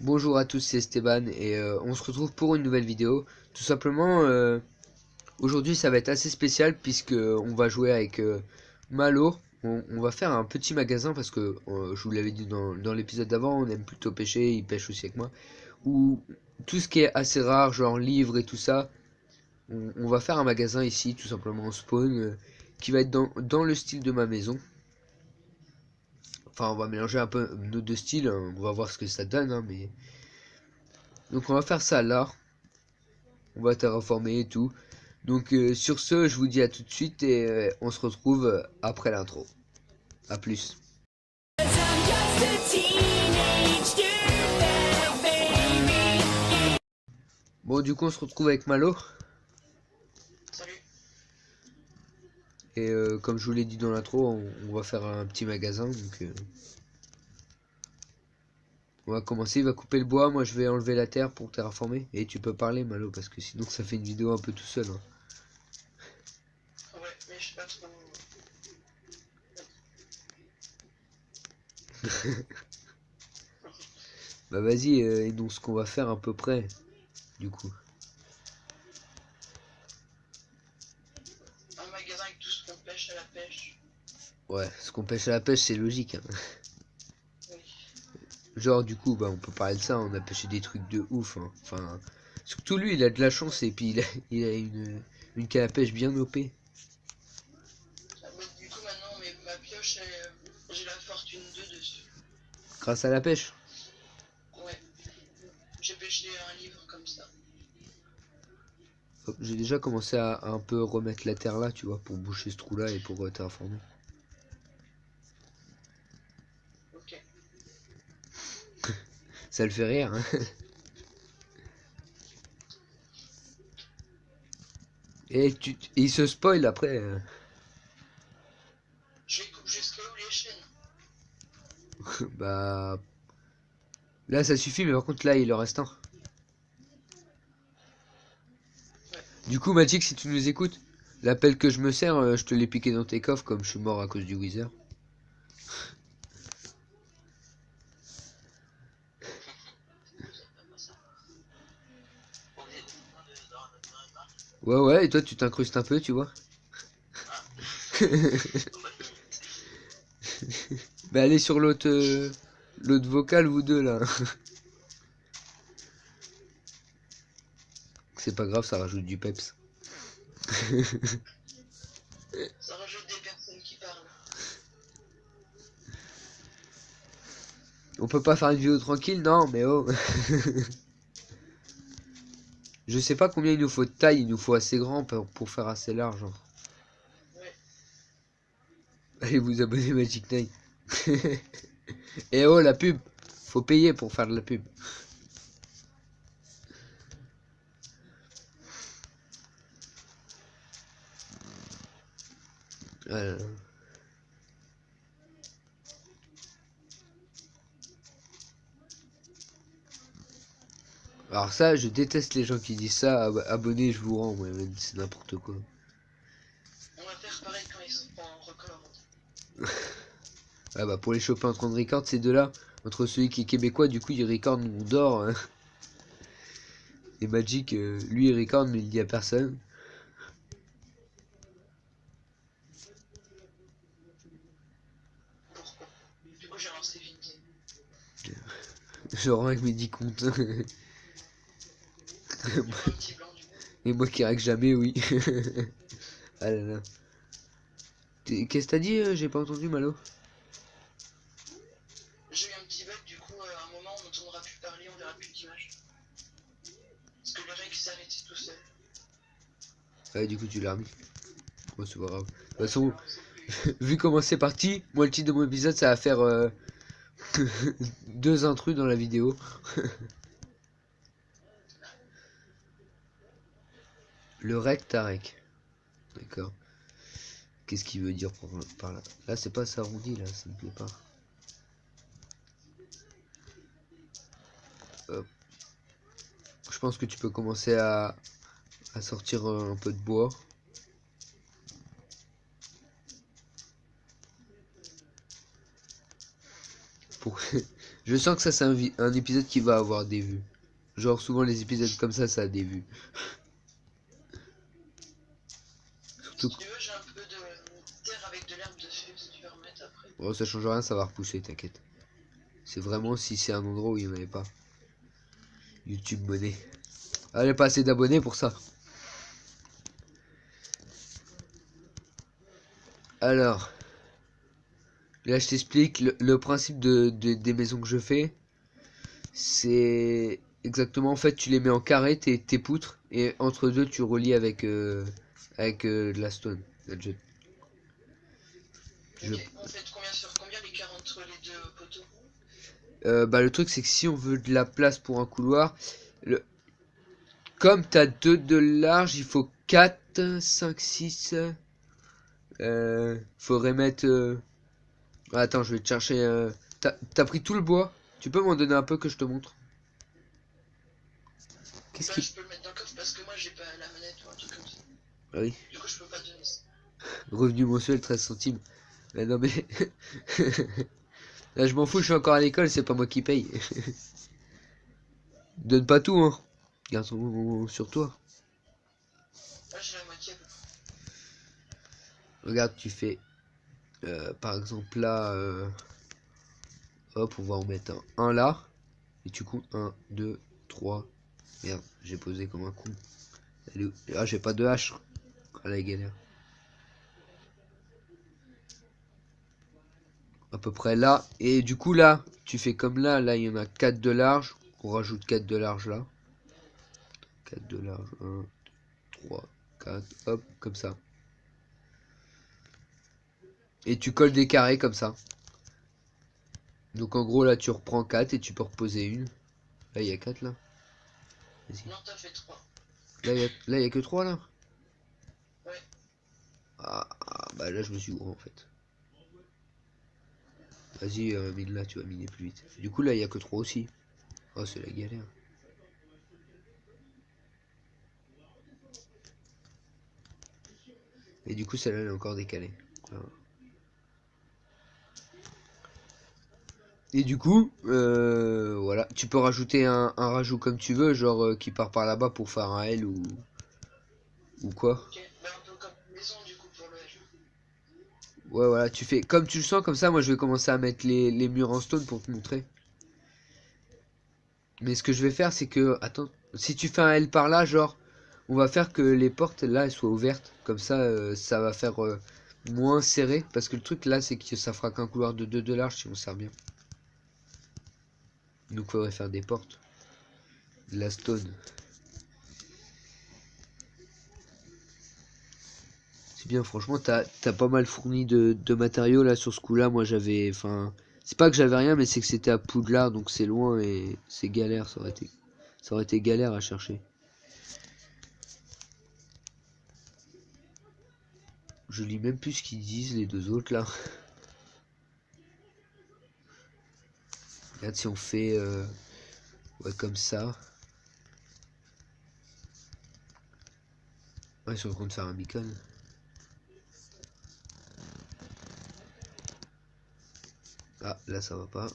Bonjour à tous, c'est Esteban et on se retrouve pour une nouvelle vidéo. Tout simplement, aujourd'hui ça va être assez spécial puisque on va jouer avec Malo. On va faire un petit magasin parce que je vous l'avais dit dans l'épisode d'avant, on aime plutôt pêcher, il pêche aussi avec moi. Ou tout ce qui est assez rare, genre livres et tout ça, on va faire un magasin ici, tout simplement en spawn, qui va être dans le style de ma maison. Enfin, on va mélanger un peu nos deux styles, hein, on va voir ce que ça donne, hein, mais... Donc on va faire ça là. On va terraformer et tout. Donc sur ce, je vous dis à tout de suite et on se retrouve après l'intro. A plus. Bon, du coup, on se retrouve avec Malo. Salut. Et comme je vous l'ai dit dans l'intro, on va faire un petit magasin. Donc on va commencer. Il va couper le bois. Moi, je vais enlever la terre pour terraformer. Et tu peux parler, Malo, parce que sinon, ça fait une vidéo un peu tout seul, hein. Ouais, mais je sais pas trop. Bah vas-y, énonce ce qu'on va faire à peu près, du coup. Un magasin avec tout ce qu'on pêche à la pêche. Ouais, ce qu'on pêche à la pêche, c'est logique, hein. Oui. Genre, du coup, bah, on peut parler de ça, on a pêché des trucs de ouf, hein. Enfin, surtout lui, il a de la chance et puis il a une canne à pêche bien OP. Ah, bah, du coup, maintenant, ma pioche, j'ai la fortune 2 dessus. Grâce à la pêche. Ouais, j'ai pêché un livre comme ça. Hop, j'ai déjà commencé à un peu remettre la terre là, tu vois, pour boucher ce trou là et pour terraformer. Ok. Ça le fait rire, hein. Et il se spoil après. Je vais couper jusqu'à où les chaînes. Bah, là ça suffit, mais par contre là il en reste un. Ouais. Du coup, Magic, si tu nous écoutes, l'appel que je me sers, je te l'ai piqué dans tes coffres comme je suis mort à cause du Wither. Ouais, ouais, et toi tu t'incrustes un peu, tu vois. Bah allez sur l'autre vocal, vous deux là. C'est pas grave, ça rajoute du peps. Ça rajoute des personnes qui parlent. On peut pas faire une vidéo tranquille, non, mais oh. Je sais pas combien il nous faut de taille, il nous faut assez grand pour faire assez large, hein. Ouais. Allez vous abonner Magic Knight. Et oh la pub, faut payer pour faire de la pub. Voilà. Alors ça, je déteste les gens qui disent ça. Abonnez, je vous rends, ouais, c'est n'importe quoi. On va faire pareil quand ils sont pas en record. Ah bah pour les choper en train de record, ces deux-là, entre celui qui est québécois, du coup il record, nous on dort, hein. Et Magic, lui il record mais il dit à personne. Pourquoi? Du coup, j'ai lancé vite. Je rends avec mes 10 comptes. Il y aura un petit blanc du coup. Et moi qui règle jamais, oui. Ah là là. Qu'est-ce que t'as dit? J'ai pas entendu, Malo. J'ai eu un petit bug, du coup, à un moment, on n'entendra plus parler, on verra plus d'image. Parce que le règle s'est arrêté tout seul. Ouais, du coup tu l'as remis. Bon, c'est pas grave. De toute Ouais, je vais façon, lancer plus. vu comment c'est parti, moi le titre de mon épisode ça va faire deux intrus dans la vidéo. Le rec Tarek. D'accord. Qu'est-ce qu'il veut dire par là? Là c'est pas s'arrondi là, ça me plaît pas. Hop. Je pense que tu peux commencer à sortir un peu de bois. Pour... Je sens que ça c'est un épisode qui va avoir des vues. Genre souvent les épisodes comme ça a des vues. Si Surtout que... tu veux, j'ai un peu de terre avec de l'herbe dessus, si tu veux remettre après. Oh, ça change rien, ça va repousser, t'inquiète. C'est vraiment si c'est un endroit où il n'y en avait pas. YouTube monnaie. Ah, j'ai pas assez d'abonnés pour ça. Alors, là je t'explique le principe des maisons que je fais. C'est exactement, en fait, tu les mets en carré, tes poutres, et entre deux, tu relis de la stone. Je, Ok, on fait de combien sur combien l'écart entre les deux poteaux? bah, le truc, c'est que si on veut de la place pour un couloir, le, comme t'as 2 de large, il faut 4 5 6 faudrait mettre... Attends, je vais te chercher... T'as pris tout le bois? Tu peux m'en donner un peu que je te montre? Qu'est-ce Bah, qui... je peux le mettre dans le coffre parce que moi j'ai pas la manette ou un truc comme ça. Ah oui, Du coup, je peux pas te donner ça. revenu mensuel 13 centimes. Mais non mais... Là, je m'en fous, je suis encore à l'école, c'est pas moi qui paye. Donne pas tout, hein. Garde sur toi. Là, j'ai la moitié à peu Regarde, tu fais... par exemple là... hop, on va en mettre un là. Et tu comptes un 2 3. Merde, j'ai posé comme un con. Ah, j'ai pas de hache. Ah, la galère. À peu près là. Et du coup, là, tu fais comme là. Là, il y en a 4 de large. On rajoute 4 de large là. 4 de large. 1, 3, 4. Hop, comme ça. Et tu colles des carrés comme ça. Donc en gros, là, tu reprends 4 et tu peux reposer une. Là, il y a 4 là. Vas-y. Non, t'as fait 3. Là, il y a que 3 là. Ouais. Bah là, je me suis gouré en fait. Vas-y, mine là, tu vas miner plus vite. Du coup, là, il y a que 3 aussi. Oh, c'est la galère. Et du coup, celle-là, elle est encore décalée. Voilà. Et du coup, voilà. Tu peux rajouter un rajout comme tu veux, genre qui part par là-bas pour faire un L ou quoi. Ok, bah un peu comme une maison du coup pour le L. Ouais, voilà, tu fais comme tu le sens, comme ça. Moi, je vais commencer à mettre les murs en stone pour te montrer. Mais ce que je vais faire, c'est que, attends, si tu fais un L par là, genre, on va faire que les portes là, elles soient ouvertes. Comme ça, ça va faire moins serré. Parce que le truc là, c'est que ça fera qu'un couloir de 2 de large si on sert bien. Donc, il faudrait faire des portes. De la stone. C'est bien, franchement, t'as pas mal fourni de matériaux là sur ce coup-là. Moi, j'avais, enfin, c'est pas que j'avais rien, mais c'est que c'était à Poudlard, donc c'est loin et c'est galère. Ça aurait été galère à chercher. Je lis même plus ce qu'ils disent les deux autres là. Regarde si on fait, ouais, comme ça. Ouais, ils sont en train de faire un beacon. Ah, là, ça va pas.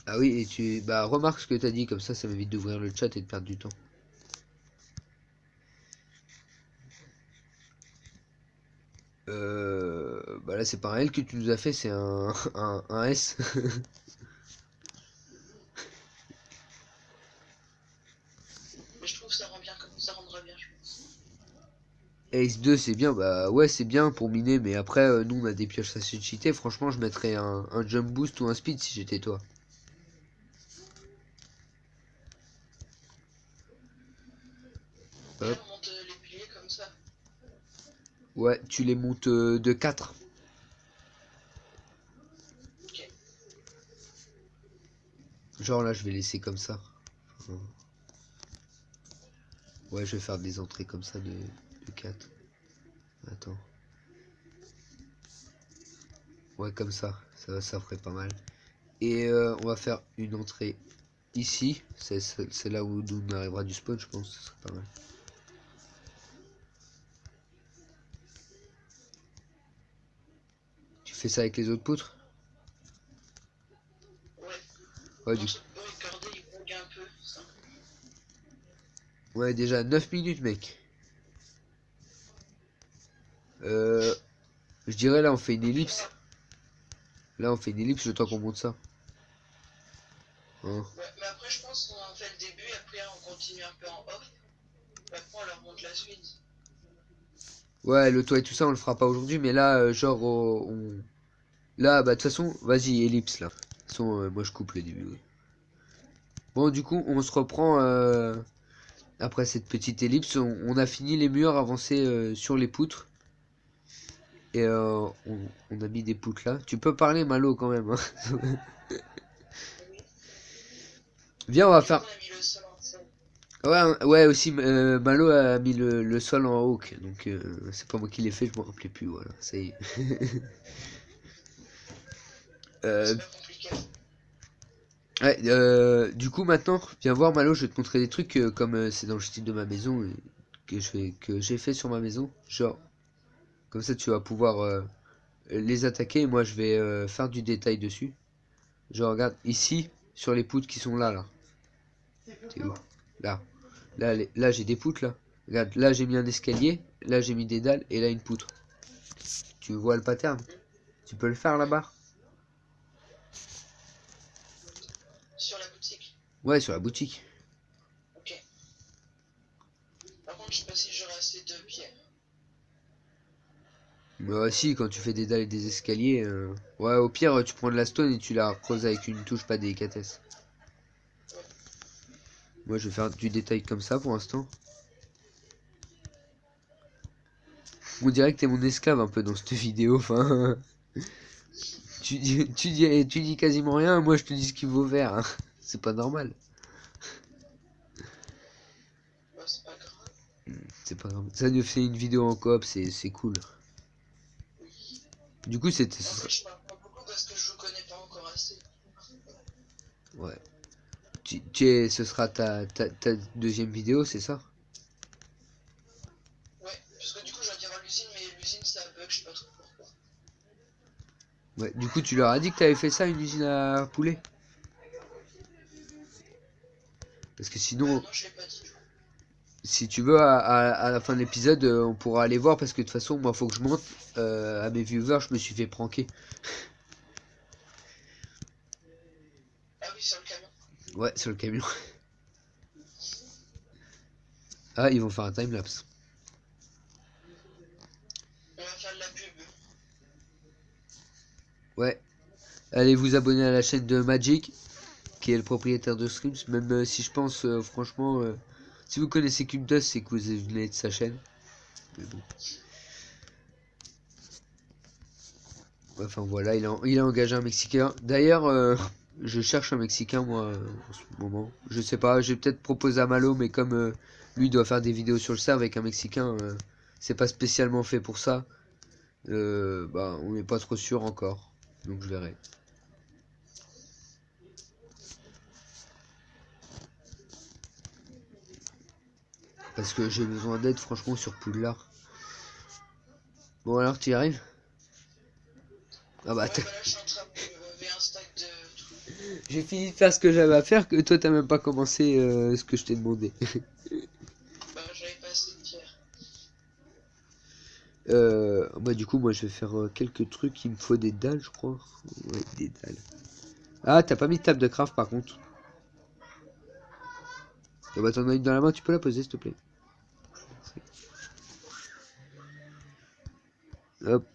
Ah oui, et bah, remarque ce que t'as dit, comme ça m'évite d'ouvrir le chat et de perdre du temps. Bah là, c'est pas un L que tu nous as fait, c'est un S. Mais je trouve que ça rend bien comme ça rendra bien, je pense. Ace 2 c'est bien, bah ouais c'est bien pour miner, mais après nous on a des pioches assez cheatées, franchement je mettrais un jump boost ou un speed si j'étais toi. Et là, Hop, on monte les piliers comme ça. ouais tu les montes de 4. Ok. Genre là je vais laisser comme ça. Enfin, ouais je vais faire des entrées comme ça de 4. Attends. Ouais comme ça ferait pas mal. Et on va faire une entrée ici, c'est là où on arrivera du spawn je pense, ça serait pas mal. fais ça avec les autres poutres. Ouais. Ouais, Non, du... ça peut recorder, il bug un peu, ça. ouais, déjà 9 minutes, mec. Euh, je dirais là, on fait une ellipse. Là, on fait une ellipse le temps qu'on monte ça. Hein. Ouais, mais après, je pense qu'on en fait le début, et après, on continue un peu en off. Et après, on leur montre la suite. Ouais, le toit et tout ça, on le fera pas aujourd'hui, mais là, genre, là, bah, de toute façon, vas-y, ellipse, là. De toute façon, moi, je coupe le début. Ouais. Bon, du coup, on se reprend après cette petite ellipse. On a fini les murs avancés sur les poutres. Et on a mis des poutres là. Tu peux parler, Malo, quand même. Hein. Oui. Viens, on va Du coup, faire... on a mis le sol en sol. Ouais, ouais, aussi, Malo a mis le sol en oak. Donc, c'est pas moi qui l'ai fait, je m'en rappelais plus. Voilà, ça y est. C'est Euh, pas compliqué. Ouais, du coup maintenant, viens voir Malo, je vais te montrer des trucs comme c'est dans le style de ma maison que j'ai fait sur ma maison. Genre, comme ça tu vas pouvoir les attaquer et moi je vais faire du détail dessus. Genre regarde ici sur les poutres qui sont là là. T'es où? Là. Là j'ai des poutres là. Regarde, là j'ai mis un escalier, là j'ai mis des dalles et là une poutre. Tu vois le pattern? Tu peux le faire là-bas? Sur la boutique. Ouais, sur la boutique. Ok. Par contre, je sais pas si j'aurai assez de pierres. Bah si, quand tu fais des dalles et des escaliers, ouais, au pire, tu prends de la stone et tu la creuses avec une touche, pas des délicatesse. Ouais. Moi, je vais faire du détail comme ça pour l'instant. On dirait que t'es mon esclave un peu dans cette vidéo, enfin... tu dis quasiment rien, moi je te dis ce qu'il faut faire. Hein. C'est pas normal. Bah, c'est pas grave. C'est pas normal. Ça nous fait une vidéo en coop, c'est cool. Oui. Du coup, En fait, je parle pas beaucoup parce que je vous connais pas encore assez. ouais. Ce sera ta deuxième vidéo, c'est ça? Ouais, parce que du coup, je dois dire à l'usine, mais l'usine ça bug, je sais pas trop pourquoi. Ouais. Du coup, tu leur as dit que t'avais fait ça, une usine à poulet? Parce que sinon, Non, je l'ai pas dit. si tu veux, à la fin de l'épisode, on pourra aller voir parce que de toute façon, moi, faut que je monte à mes viewers. Je me suis fait pranker. Ah oui, sur le camion. Ouais, sur le camion. Ah, ils vont faire un timelapse. On va faire de la pub. Ouais. Allez vous abonner à la chaîne de Magic, qui est le propriétaire de Streams. Même si je pense, franchement, si vous connaissez Cubdust, c'est que vous venez de sa chaîne. Mais bon. Enfin voilà, il a engagé un Mexicain. D'ailleurs, je cherche un Mexicain, moi, en ce moment. Je sais pas, j'ai peut-être proposé à Malo, mais comme lui doit faire des vidéos sur le serve avec un Mexicain, c'est pas spécialement fait pour ça. Bah, on n'est pas trop sûr encore. Donc je verrai. Parce que j'ai besoin d'aide, franchement, sur Poudlard. Bon, alors, tu y arrives? Ah bah, Ouais, bah là, je suis en train de lever un stack de trucs. j'ai fini de faire ce que j'avais à faire, que toi, t'as même pas commencé ce que je t'ai demandé. Bah, j'avais pas assez de pierres. Bah, du coup, moi, je vais faire quelques trucs. Il me faut des dalles, je crois. Ouais, des dalles. Ah, t'as pas mis de table de craft, par contre. Ah bah, t'en as une dans la main, tu peux la poser, s'il te plaît. Hop.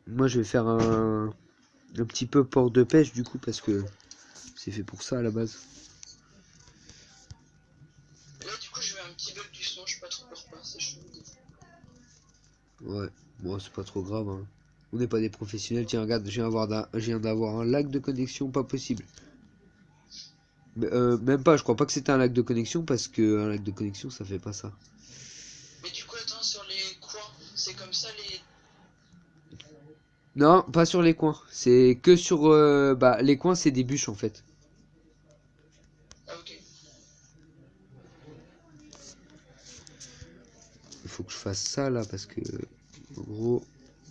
Moi, je vais faire un petit peu port de pêche, du coup, parce que c'est fait pour ça, à la base. Et là, du coup, je vais un petit bug du son, je sais pas trop pourquoi, c'est chaud. Ouais, bon, c'est pas trop grave, hein. On n'est pas des professionnels. Tiens, regarde, je viens d'avoir un lag de connexion, pas possible. Mais, même pas, je crois pas que c'était un lag de connexion, parce que un lag de connexion, ça fait pas ça. Mais du coup, attends, sur les coins, c'est comme ça les. Non, pas sur les coins. C'est que sur... bah, les coins, c'est des bûches, en fait. Ah, ok. faut que je fasse ça là parce que en gros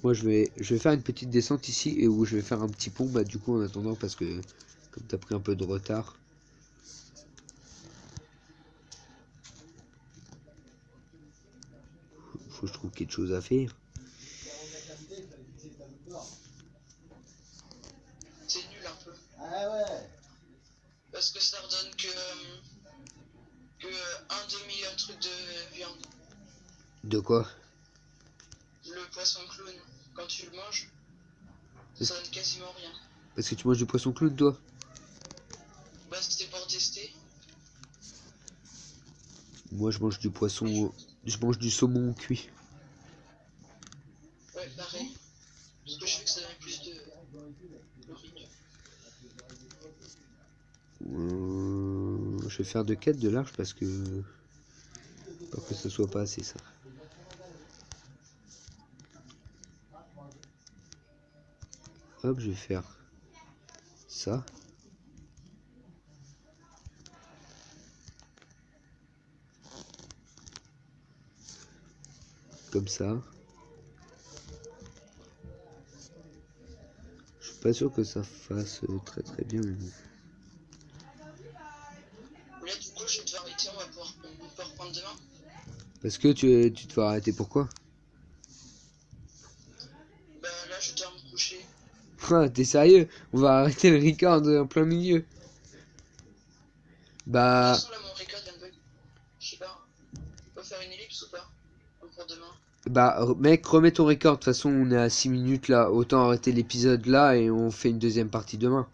moi je vais faire une petite descente ici et où je vais faire un petit pont bah du coup en attendant parce que comme t'as pris un peu de retard. Faut que je trouve quelque chose à faire. C'est nul un peu. Ah ouais. Parce que ça redonne que un demi-truc de viande. De quoi? Le poisson clown, quand tu le manges, ça donne quasiment rien. Parce que tu manges du poisson clown toi? Bah c'était pour tester. Moi je mange du poisson, je mange du saumon cuit. Ouais, pareil. Parce que je sais que ça donne plus de nourriture. Je vais faire de quête de large parce que pour que ce soit pas assez ça. Hop, je vais faire ça. Comme ça. Je suis pas sûr que ça fasse très bien. Mais bon. Là du coup je vais devoir arrêter, on va pouvoir reprendre demain. Parce que tu te vas arrêter pourquoi? Bah là je dois me coucher. Ah, t'es sérieux? On va arrêter le record en plein milieu. De Bah, toute façon là mon record vient de bug. Je sais pas. On peut faire une ellipse ou pas? Pour demain. mec, remets ton record. De toute façon, on est à 6 minutes là. Autant arrêter l'épisode là et on fait une deuxième partie demain.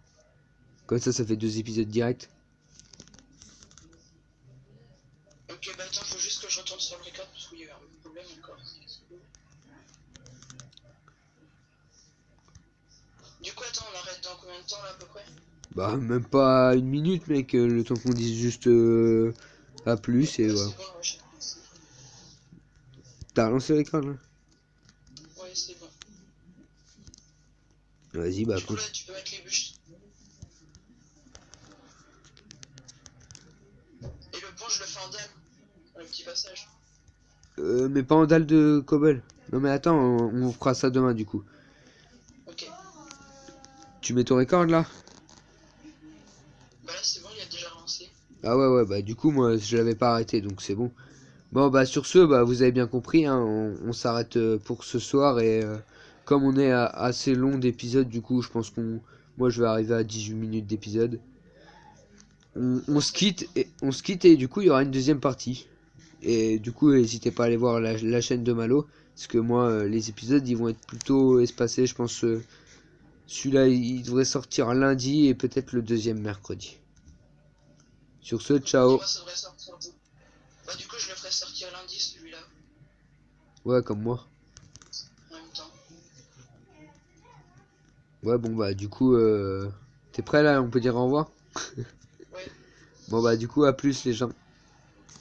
Comme ça fait 2 épisodes directs. Ok bah attends, faut juste que je retourne sur le record parce qu'il y a eu un problème encore. Du coup attends, on arrête dans combien de temps là à peu près? Bah, même pas 1 minute, mec. Le temps qu'on dise juste à plus et Ouais voilà. c'est bon, ouais, T'as lancé le record là? ouais c'est bon. Vas-y, bah, Du coup là tu peux mettre les bûches. Et le pont je le fais en dalle. Le petit passage. mais pas en dalle de cobble. Non, mais attends, on fera ça demain du coup. Ok. Tu mets ton record là? Bah là c'est bon, il a déjà lancé. Ah ouais, bah du coup, moi, je l'avais pas arrêté, donc c'est bon. Bon, bah sur ce, bah vous avez bien compris, hein, on s'arrête pour ce soir et comme on est à assez long d'épisodes, du coup, je pense moi, je vais arriver à 18 minutes d'épisode. On se quitte et du coup, il y aura une deuxième partie. Et du coup, n'hésitez pas à aller voir la chaîne de Malo, parce que moi, les épisodes, ils vont être plutôt espacés, je pense. Celui-là, il devrait sortir lundi et peut-être le deuxième mercredi. Sur ce, ciao. Moi ça devrait sortir. Bah du coup je le ferai sortir lundi celui-là. Ouais, comme moi. En même temps. Ouais, bon, bah, du coup, t'es prêt là? On peut dire au revoir? Ouais. Bon, bah, du coup, à plus les gens.